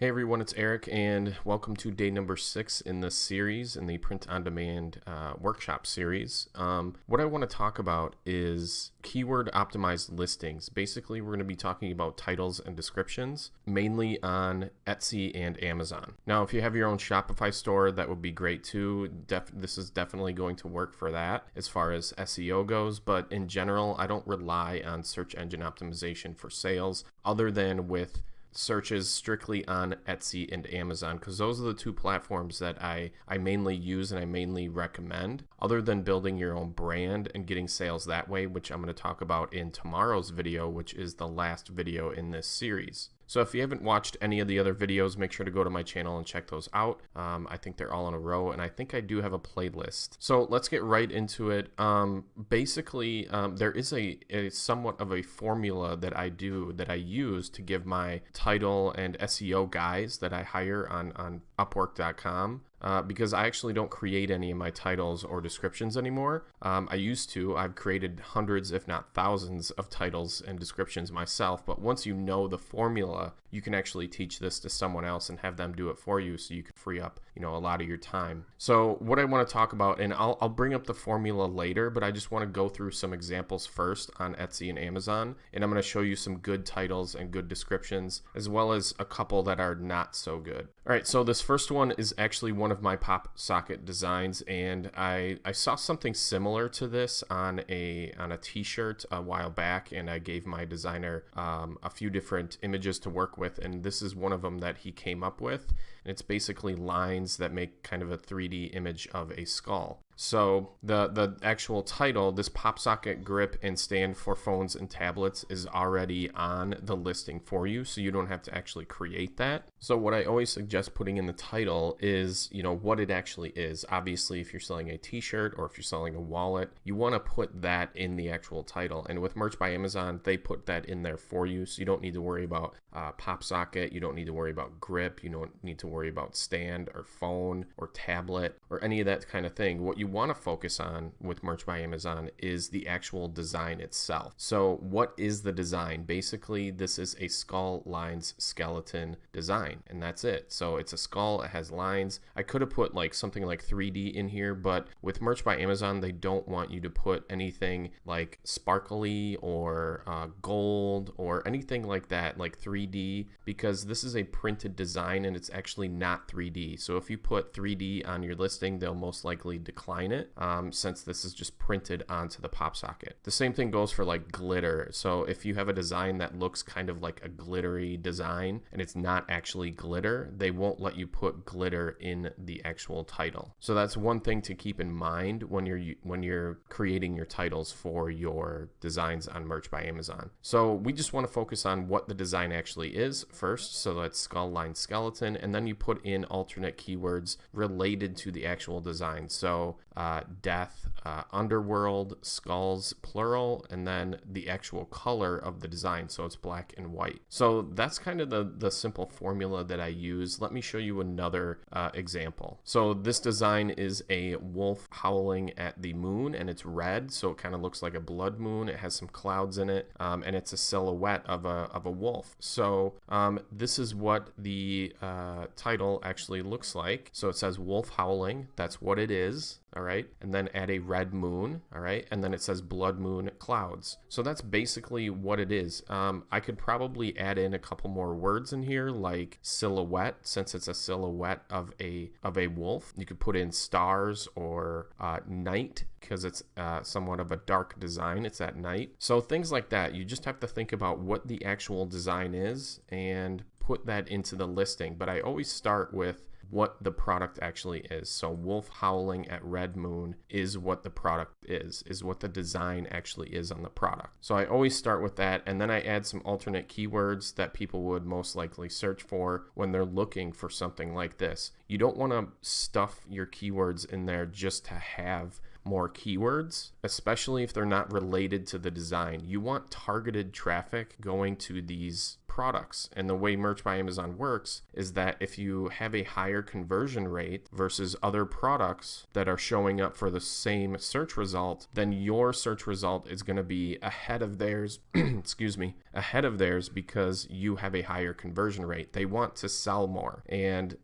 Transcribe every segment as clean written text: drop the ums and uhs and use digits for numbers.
Hey everyone, it's Eric, and welcome to day number 6 in this series, in the Print on Demand workshop series. What I want to talk about is keyword optimized listings. Basically, we're going to be talking about titles and descriptions, mainly on Etsy and Amazon. Now, if you have your own Shopify store, that would be great too. This is definitely going to work for that as far as SEO goes, but in general, I don't rely on search engine optimization for sales other than with searches strictly on Etsy and Amazon, because those are the two platforms that I mainly use and I mainly recommend, other than building your own brand and getting sales that way, which I'm going to talk about in tomorrow's video, which is the last video in this series. So if you haven't watched any of the other videos, make sure to go to my channel and check those out. I think they're all in a row, and I think I do have a playlist. So let's get right into it. Basically, there is a somewhat of a formula that I use to give my title and SEO guys that I hire on Upwork.com. Because I actually don't create any of my titles or descriptions anymore. I used to. I've created hundreds, if not thousands, of titles and descriptions myself. But once you know the formula, you can actually teach this to someone else and have them do it for you, so you can free up, a lot of your time. So what I want to talk about, and I'll bring up the formula later, but I just want to go through some examples first on Etsy and Amazon, and I'm going to show you some good titles and good descriptions, as well as a couple that are not so good. All right, so this first one is actually one of my pop socket designs, and I saw something similar to this on a t-shirt a while back, and I gave my designer a few different images to work with, and this is one of them that he came up with. And it's basically lines that make kind of a 3D image of a skull. So the actual title, this pop socket grip and stand for phones and tablets, is already on the listing for you, so you don't have to actually create that. So what I always suggest putting in the title is, what it actually is. Obviously, if you're selling a t-shirt or if you're selling a wallet, you want to put that in the actual title. And with Merch by Amazon, they put that in there for you, so you don't need to worry about pop socket, you don't need to worry about grip, you don't need to worry about stand or phone or tablet or any of that kind of thing. What you want to focus on with Merch by Amazon is the actual design itself. So what is the design? Basically, this is a skull lines skeleton design, and that's it. So it's a skull, it has lines. I could have put like something like 3D in here, but with Merch by Amazon, they don't want you to put anything like sparkly or gold or anything like that, like 3D, because this is a printed design and it's actually not 3D. So if you put 3D on your listing, they'll most likely decline it, since this is just printed onto the pop socket. The same thing goes for like glitter. So if you have a design that looks kind of like a glittery design and it's not actually glitter, they won't let you put glitter in the actual title. So that's one thing to keep in mind when you're creating your titles for your designs on Merch by Amazon. So we just want to focus on what the design actually is first. So that's skull line skeleton, and then you put in alternate keywords related to the actual design. So death, underworld, skulls, plural, and then the actual color of the design. So it's black and white. So that's kind of the simple formula that I use. Let me show you another example. So this design is a wolf howling at the moon, and it's red, so it kind of looks like a blood moon. It has some clouds in it, and it's a silhouette of a wolf. So this is what the title actually looks like. So it says wolf howling. That's what it is. All right, and then add a red moon, all right, and then it says blood moon clouds. So that's basically what it is. I could probably add in a couple more words in here, like silhouette, since it's a silhouette of a wolf. You could put in stars or night, because it's somewhat of a dark design. It's at night. So things like that. You just have to think about what the actual design is and put that into the listing. But I always start with what the product actually is. So wolf howling at red moon is what the product is what the design actually is on the product. So I always start with that, and then I add some alternate keywords that people would most likely search for when they're looking for something like this. You don't want to stuff your keywords in there just to have more keywords, especially if they're not related to the design. You want targeted traffic going to these products. And the way Merch by Amazon works is that if you have a higher conversion rate versus other products that are showing up for the same search result, then your search result is going to be ahead of theirs, excuse me, ahead of theirs because you have a higher conversion rate. They want to sell more, and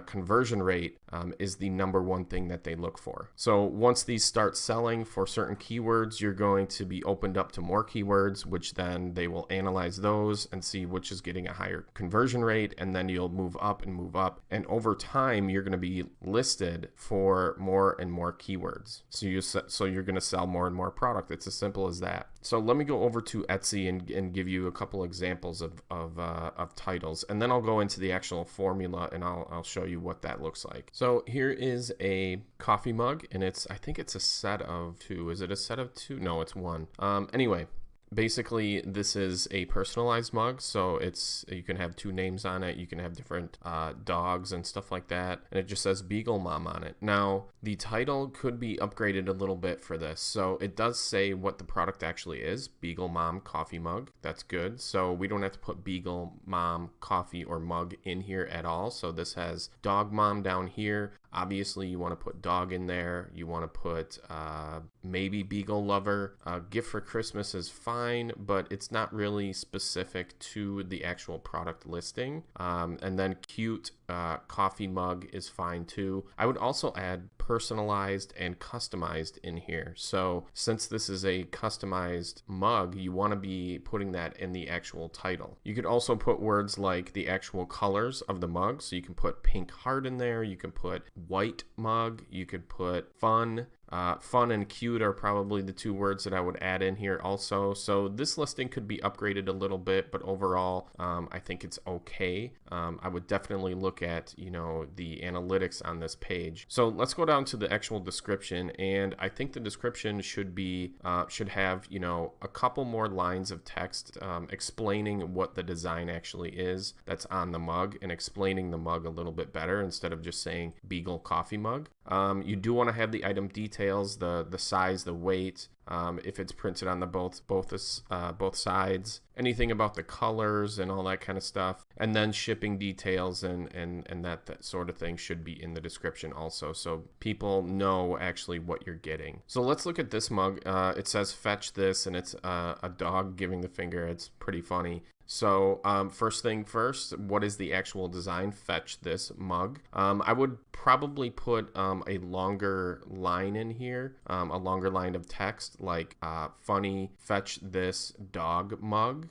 conversion rate is the number one thing that they look for. So once these start selling for certain keywords, you're going to be opened up to more keywords, which then they will analyze those and see which is getting a higher conversion rate, and then you'll move up and move up. And over time, you're going to be listed for more and more keywords. So you're going to sell more and more product. It's as simple as that. So let me go over to Etsy and give you a couple examples of titles, and then I'll go into the actual formula and I'll show you what that looks like. So here is a coffee mug, and I think it's a set of two. Is it a set of two? No, it's one. Anyway. Basically, this is a personalized mug, so you can have two names on it. You can have different dogs and stuff like that, and it just says Beagle Mom on it. Now, the title could be upgraded a little bit for this, so it does say what the product actually is, Beagle Mom Coffee Mug. That's good, so we don't have to put Beagle Mom Coffee or mug in here at all. So this has Dog Mom down here. Obviously, you want to put dog in there. You want to put maybe Beagle Lover. Gift for Christmas is fine, but it's not really specific to the actual product listing. And then cute coffee mug is fine too. I would also add personalized and customized in here. So since this is a customized mug, you want to be putting that in the actual title. You could also put words like the actual colors of the mug. So you can put pink heart in there. You can put white mug. You could put fun. Fun and cute are probably the two words that I would add in here also. So this listing could be upgraded a little bit, but overall, I think it's okay. I would definitely look at, the analytics on this page. So let's go down to the actual description, and I think the description should have, a couple more lines of text explaining what the design actually is that's on the mug and explaining the mug a little bit better instead of just saying Beagle Coffee Mug. You do want to have the item details, the size, the weight, if it's printed on the both sides, anything about the colors and all that kind of stuff, and then shipping details and that sort of thing should be in the description also, so people know actually what you're getting. So let's look at this mug. It says fetch this, and it's a dog giving the finger. It's pretty funny. So first thing first, what is the actual design? Fetch this mug. I would probably put a longer line in here, a longer line of text like funny, fetch this dog mug.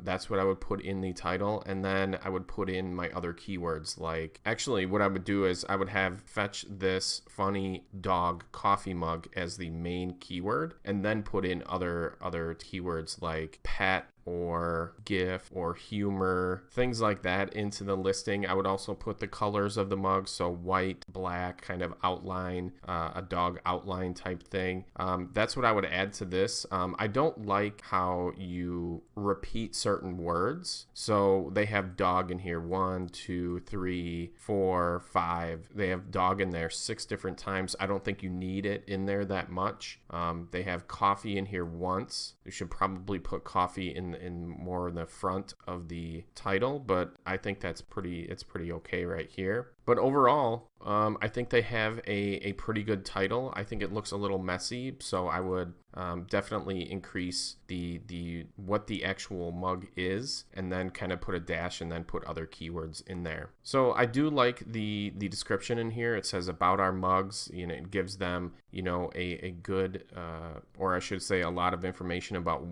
That's what I would put in the title, and then I would put in my other keywords. Like, actually what I would do is I would have fetch this funny dog coffee mug as the main keyword, and then put in other keywords like pet or gift or humor, things like that into the listing. I would also put the colors of the mug, so white, black, kind of outline, a dog outline type thing. That's what I would add to this. I don't like how you repeat certain words. So they have dog in here 1, 2, 3, 4, 5. They have dog in there 6 different times. I don't think you need it in there that much. They have coffee in here once. You should probably put coffee in more in the front of the title, but I think it's pretty okay right here. But overall, I think they have a pretty good title. I think it looks a little messy, so I would definitely increase what the actual mug is, and then kind of put a dash and then put other keywords in there. So I do like the description in here. It says about our mugs. It gives them a good, or I should say a lot of information about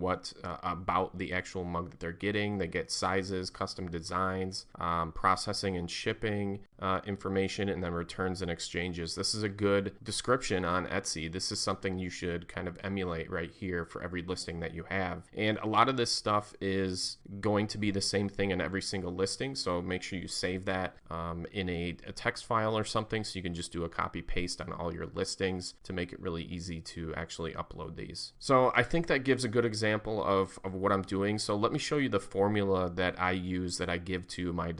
about the actual mug that they're getting. They get sizes, custom designs, processing and shipping information, and then returns and exchanges. This is a good description on Etsy. This is something you should kind of emulate right here for every listing that you have. And a lot of this stuff is going to be the same thing in every single listing, so make sure you save that in a text file or something, so you can just do a copy paste on all your listings to make it really easy to actually upload these. So I think that gives a good example of what I'm doing. So let me show you the formula that I use, that I give to my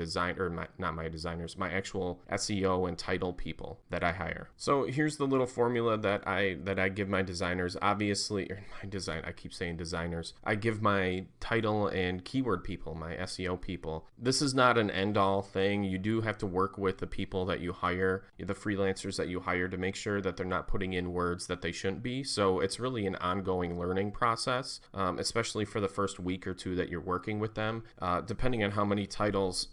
not my designers, my actual actual SEO and title people that I hire. So here's the little formula that I give my designers. Obviously, or I keep saying designers. I give my title and keyword people, my SEO people. This is not an end-all thing. You do have to work with the people that you hire, the freelancers that you hire, to make sure that they're not putting in words that they shouldn't be. So it's really an ongoing learning process, especially for the first week or two that you're working with them, depending on how many titles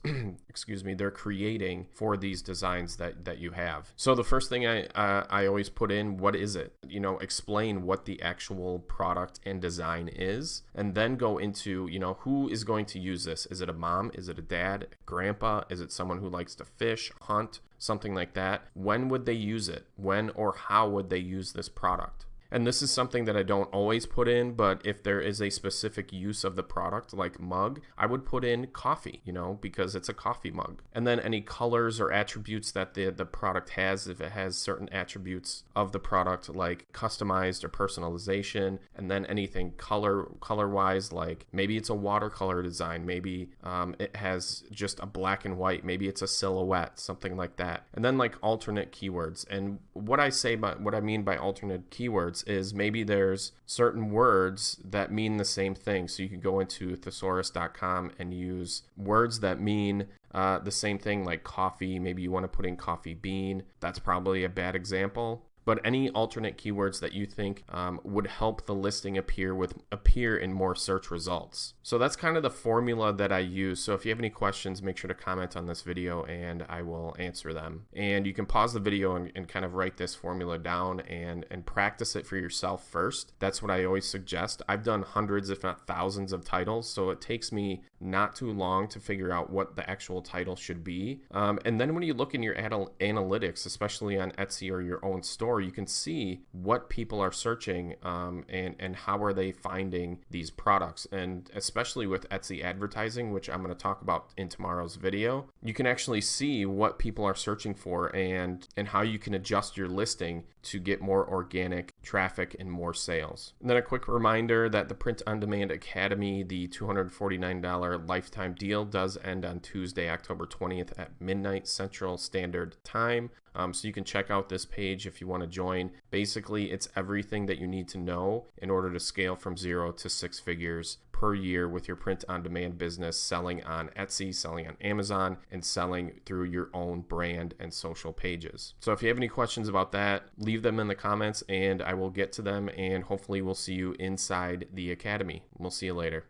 excuse me, they're creating for these designs that you have. So the first thing I always put in, what is it? Explain what the actual product and design is, and then go into, who is going to use this? Is it a mom? Is it a dad? Grandpa? Is it someone who likes to fish, hunt, something like that? When would they use it? When or how would they use this product? And this is something that I don't always put in, but if there is a specific use of the product, like mug, I would put in coffee, because it's a coffee mug. And then any colors or attributes that the product has, if it has certain attributes of the product, like customized or personalization, and then anything color-wise, like maybe it's a watercolor design, maybe it has just a black and white, maybe it's a silhouette, something like that. And then like alternate keywords. And what I mean by alternate keywords is maybe there's certain words that mean the same thing. So you can go into thesaurus.com and use words that mean the same thing, like coffee. Maybe you want to put in coffee bean. That's probably a bad example. But any alternate keywords that you think would help the listing appear in more search results. So that's kind of the formula that I use. So if you have any questions, make sure to comment on this video and I will answer them. And you can pause the video and kind of write this formula down and practice it for yourself first. That's what I always suggest. I've done hundreds, if not thousands of titles, so it takes me not too long to figure out what the actual title should be. And then when you look in your analytics, especially on Etsy or your own store, you can see what people are searching and how are they finding these products. And especially with Etsy advertising, which I'm going to talk about in tomorrow's video, you can actually see what people are searching for and how you can adjust your listing to get more organic traffic and more sales. And then a quick reminder that the Print on Demand Academy, the $249 lifetime deal, does end on Tuesday, October 20th at midnight Central Standard Time. So you can check out this page if you want to join. Basically, it's everything that you need to know in order to scale from 0 to 6 figures per year with your print-on-demand business, selling on Etsy, selling on Amazon, and selling through your own brand and social pages. So if you have any questions about that, leave them in the comments and I will get to them, and hopefully we'll see you inside the academy. We'll see you later.